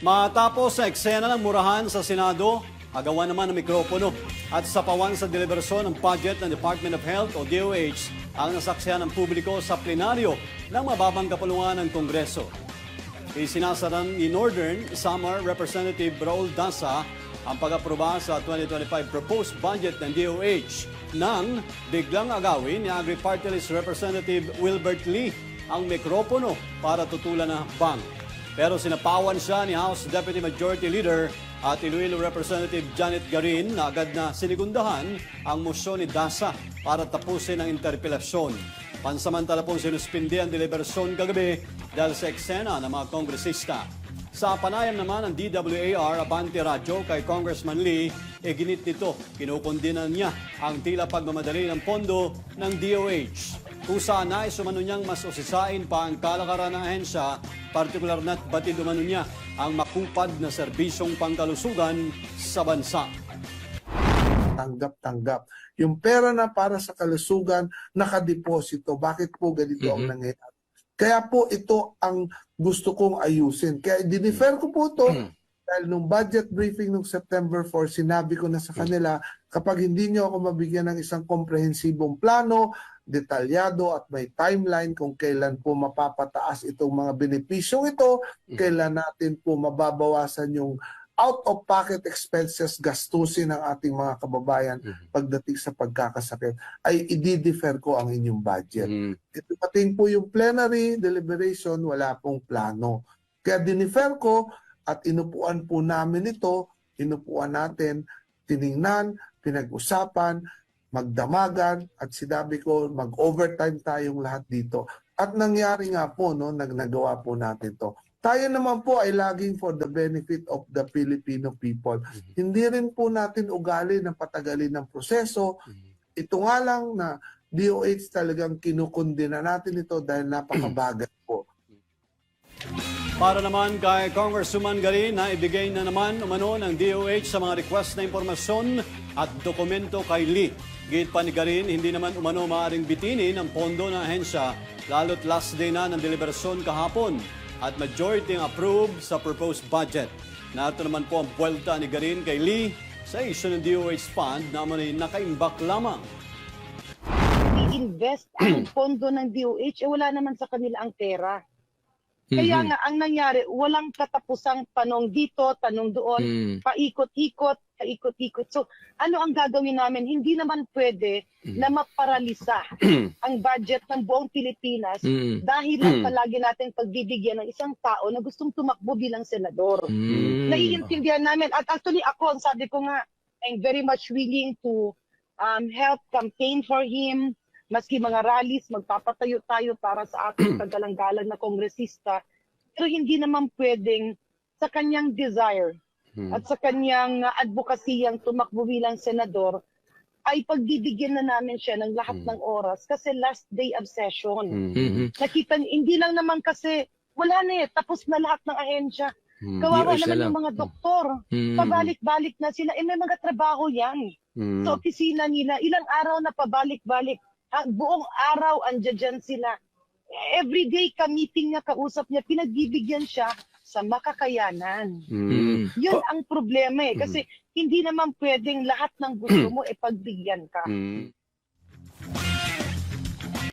Matapos sa eksena ng murahan sa Senado, agawan naman ng mikropono at sapawan sa deliberasyon ng budget ng Department of Health o DOH ang nasaksihan ng publiko sa plenaryo ng mababang kapulungan ng Kongreso. Isinasaran ni Northern Samar Representative Raul Dasa ang pag-aproba sa 2025 proposed budget ng DOH nang biglang agawin ni Agri-Party List Representative Wilbert Lee ang mikropono para tutulan ng hakbang. Pero sinapawan siya ni House Deputy Majority Leader at Iloilo Representative Janet Garin na agad na sinigundahan ang mosyon ni Dasa para tapusin ang interpelasyon. Pansamantala pong sinuspindi ang deliberasyon kagabi dahil sa eksena ng mga kongresista. Sa panayam naman ng DWAR Abante Radyo kay Congressman Lee, ginit nito, kinukundinan niya ang tila pagmamadali ng pondo ng DOH. Kusa na isumano niyang mas usisain pa ang kalakaran ng ahensya, partikular na't batid umano niya ang makupad na serbisyong pangkalusugan sa bansa. Tanggap-tanggap. Yung pera na para sa kalusugan, nakadeposito. Bakit po ganito ang nangyayari? Kaya po ito ang gusto kong ayusin. Kaya dinifer ko po ito dahil nung budget briefing nung September 4, sinabi ko na sa kanila, kapag hindi nyo ako mabigyan ng isang komprehensibong plano, detalyado at may timeline kung kailan po mapapataas itong mga benepisyong ito, kailan natin po mababawasan yung out-of-pocket expenses gastusin ng ating mga kababayan pagdating sa pagkakasakit, ay i-defer ko ang inyong budget. Itupating po yung plenary deliberation, wala pong plano. Kaya dinifer ko at inupuan po namin ito, inupuan natin, tiningnan, pinag-usapan, magdamagan, at sinabi ko, mag-overtime tayong lahat dito. At nangyari nga po, no, nagawa po natin to. Tayo naman po ay laging for the benefit of the Filipino people. Hindi rin po natin ugali na patagalin ng proseso. Ito nga lang na DOH talagang kinukundina natin ito dahil napakabagal po. Para naman kay Congresswoman Garin na ibigay na naman umano ng DOH sa mga request na impormasyon at dokumento kay Lee. Gate pa ni Garin, hindi naman umano maaaring bitinin ang pondo ng ahensya lalo't last day na ng deliberasyon kahapon at majority ang approve sa proposed budget. Narito naman po ang buwelta ni Garin kay Lee sa issue ng DOH fund na nakaimbak lamang. I-invest ang pondo ng DOH, wala naman sa kanila ang pera. Kaya nga, ang nangyari, walang katapusang tanong dito, tanong doon, paikot-ikot, paikot-ikot. So, ano ang gagawin namin? Hindi naman pwede na maparalisa ang budget ng buong Pilipinas dahil lang palagi natin pagbibigyan ng isang tao na gustong tumakbo bilang senador. Naiintindihan namin. At actually ako, sabi ko nga, I'm very much willing to help campaign for him. Maski mga rallies, magpapatayo tayo para sa ating kagalang-galang na kongresista. Pero hindi naman pwedeng sa kanyang desire at sa kanyang advokasiyang tumakbo bilang senador, ay pagbibigyan na namin siya ng lahat ng oras kasi last day of session. Nakita, hindi lang naman kasi, wala na tapos na lahat ng ahensya. Kawawa naman yung mga doktor. Pabalik-balik na sila. May mga trabaho yan. Sa opisina nila, ilang araw na pabalik-balik. Buong araw andyan sila. Everyday ka-meeting niya, kausap niya, pinagbibigyan siya sa makakayanan. Yun ang problema kasi hindi naman pwedeng lahat ng gusto mo pagbigyan ka.